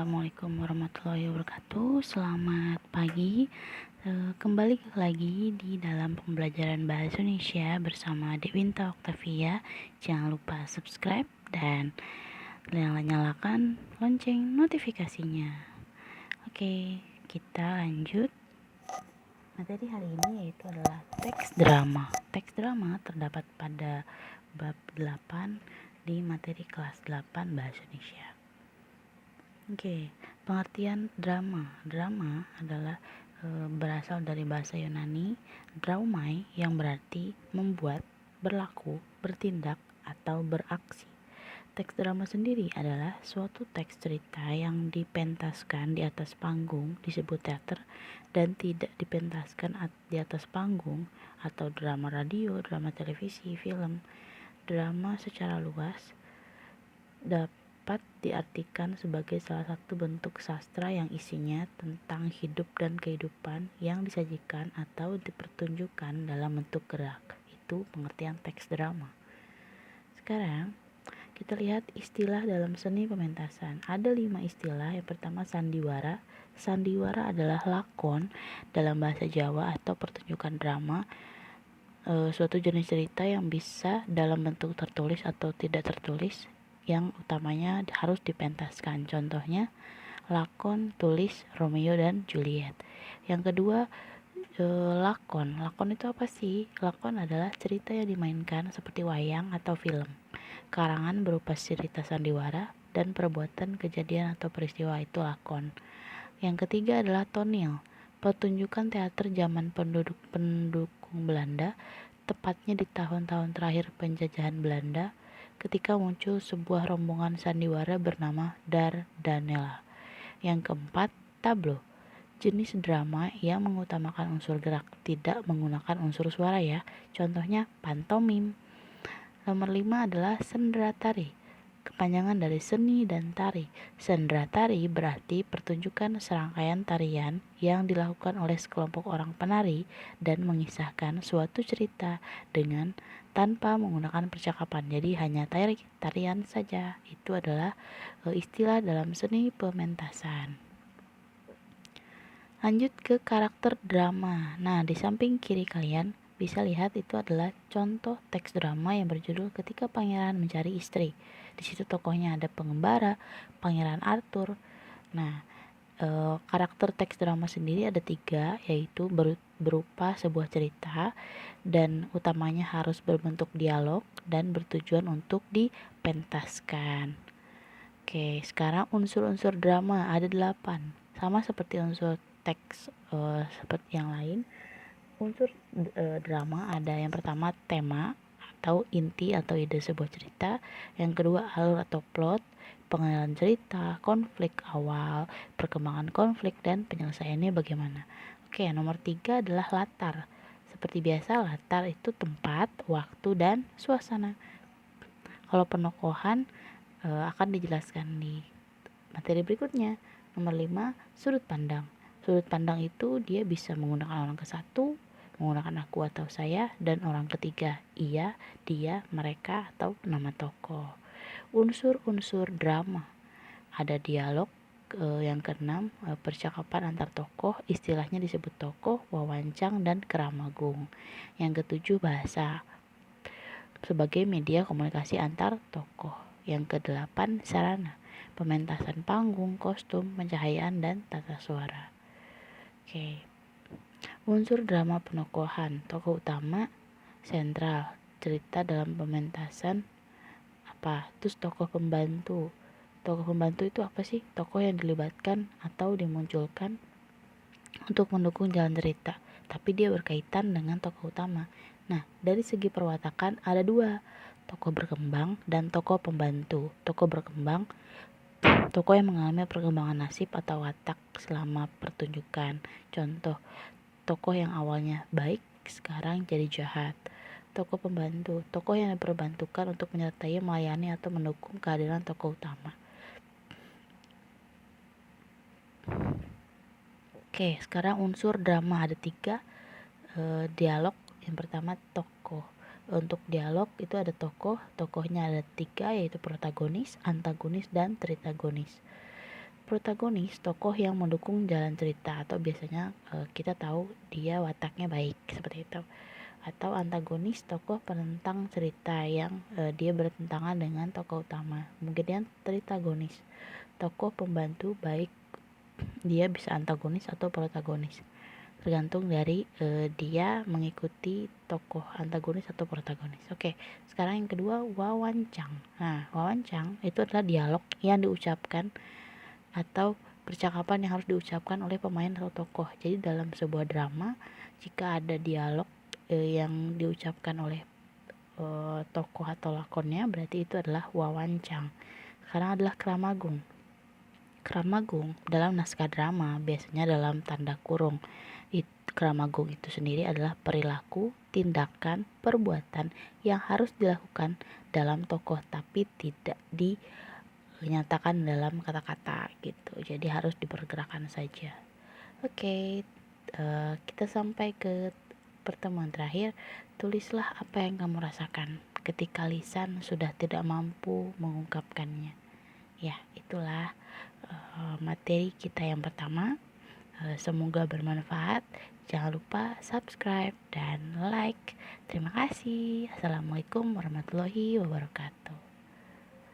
Assalamualaikum warahmatullahi wabarakatuh. Selamat pagi. Kembali lagi di dalam pembelajaran Bahasa Indonesia bersama Dewinta Oktavia. Jangan lupa subscribe dan nyalakan lonceng notifikasinya. Oke, kita lanjut. Materi hari ini yaitu adalah teks drama. Teks drama terdapat pada bab 8 di materi kelas 8 Bahasa Indonesia. Oke, pengertian drama. Drama adalah berasal dari bahasa Yunani draumai yang berarti membuat, berlaku, bertindak, atau beraksi. Teks drama sendiri adalah suatu teks cerita yang dipentaskan di atas panggung disebut teater dan tidak dipentaskan di atas panggung atau drama radio, drama televisi, film. Drama secara luas dapat diartikan sebagai salah satu bentuk sastra yang isinya tentang hidup dan kehidupan yang disajikan atau dipertunjukkan dalam bentuk gerak. Itu pengertian teks drama. Sekarang kita lihat istilah dalam seni pementasan. Ada 5 istilah. Yang pertama sandiwara. Sandiwara adalah lakon dalam bahasa Jawa atau pertunjukan drama, suatu jenis cerita yang bisa dalam bentuk tertulis atau tidak tertulis, yang utamanya harus dipentaskan. Contohnya lakon tulis Romeo dan Juliet. Yang kedua, lakon. Lakon itu apa sih? Lakon adalah cerita yang dimainkan seperti wayang atau film. Karangan berupa cerita sandiwara dan perbuatan kejadian atau peristiwa, itu lakon. Yang ketiga adalah tonil. Pertunjukan teater zaman pendukung Belanda, tepatnya di tahun-tahun terakhir penjajahan Belanda, ketika muncul sebuah rombongan sandiwara bernama Dardanella. Yang keempat, tablo. Jenis drama yang mengutamakan unsur gerak, tidak menggunakan unsur suara ya. Contohnya pantomim. Nomor 5 adalah sendratari. Kepanjangan dari seni dan tari. Sendratari berarti pertunjukan serangkaian tarian yang dilakukan oleh sekelompok orang penari dan mengisahkan suatu cerita dengan tanpa menggunakan percakapan. Jadi hanya tarian saja. Itu adalah istilah dalam seni pementasan. Lanjut ke karakter drama. Nah, di samping kiri kalian bisa lihat itu adalah contoh teks drama yang berjudul Ketika Pangeran Mencari Istri. Di situ tokohnya ada pengembara, Pangeran Arthur. Nah, karakter teks drama sendiri ada 3, yaitu berupa sebuah cerita dan utamanya harus berbentuk dialog dan bertujuan untuk dipentaskan. Oke, sekarang unsur-unsur drama ada 8. Sama seperti unsur teks seperti yang lain. Unsur drama ada yang pertama tema atau inti atau ide sebuah cerita. Yang kedua alur atau plot, pengenalan cerita, konflik awal, perkembangan konflik, dan penyelesaiannya bagaimana. Oke, nomor 3 adalah latar. Seperti biasa, latar itu tempat, waktu, dan suasana. Kalau penokohan akan dijelaskan di materi berikutnya. Nomor 5, sudut pandang. Sudut pandang itu dia bisa menggunakan orang ke-1, menggunakan aku atau saya, dan orang ketiga, ia, dia, mereka, atau nama tokoh. Unsur-unsur drama. Ada dialog, yang keenam, percakapan antar tokoh, istilahnya disebut tokoh, wawancang, dan keramagung. Yang ketujuh, bahasa sebagai media komunikasi antar tokoh. Yang kedelapan, sarana. Pementasan panggung, kostum, pencahayaan, dan tata suara. Oke. Unsur drama penokohan. Tokoh utama sentral. Cerita dalam pementasan apa? Terus tokoh pembantu. Tokoh pembantu itu apa sih? Tokoh yang dilibatkan atau dimunculkan untuk mendukung jalan cerita, tapi dia berkaitan dengan tokoh utama. Nah, dari segi perwatakan ada 2, tokoh berkembang dan tokoh pembantu. Tokoh berkembang, tokoh yang mengalami perkembangan nasib atau watak selama pertunjukan. Contoh, tokoh yang awalnya baik sekarang jadi jahat. Tokoh pembantu, tokoh yang diperbantukan untuk menyertai, melayani, atau mendukung kehadiran tokoh utama. Oke, sekarang unsur drama ada 3. Dialog. Yang pertama tokoh. Untuk dialog itu ada tokohnya ada 3, yaitu protagonis, antagonis, dan tritagonis. protagonis, tokoh yang mendukung jalan cerita, atau biasanya kita tahu dia wataknya baik seperti itu. Atau antagonis, tokoh penentang cerita yang dia bertentangan dengan tokoh utama. Kemudian tritagonis, tokoh pembantu baik, dia bisa antagonis atau protagonis, tergantung dari dia mengikuti tokoh antagonis atau protagonis. Oke, sekarang yang kedua, wawancang. Nah, wawancang itu adalah dialog yang diucapkan atau percakapan yang harus diucapkan oleh pemain atau tokoh. Jadi dalam sebuah drama, jika ada dialog yang diucapkan oleh tokoh atau lakonnya, berarti itu adalah wawancang. Sekarang adalah kramagung. Kramagung dalam naskah drama biasanya dalam tanda kurung. Kramagung itu sendiri adalah perilaku, tindakan, perbuatan yang harus dilakukan dalam tokoh tapi tidak dinyatakan dalam kata-kata gitu. Jadi harus dipergerakan saja. Oke, kita sampai ke pertemuan terakhir. Tulislah apa yang kamu rasakan ketika lisan sudah tidak mampu mengungkapkannya. Ya, itulah materi kita yang pertama. Semoga bermanfaat. Jangan lupa subscribe dan like. Terima kasih. Assalamualaikum warahmatullahi wabarakatuh.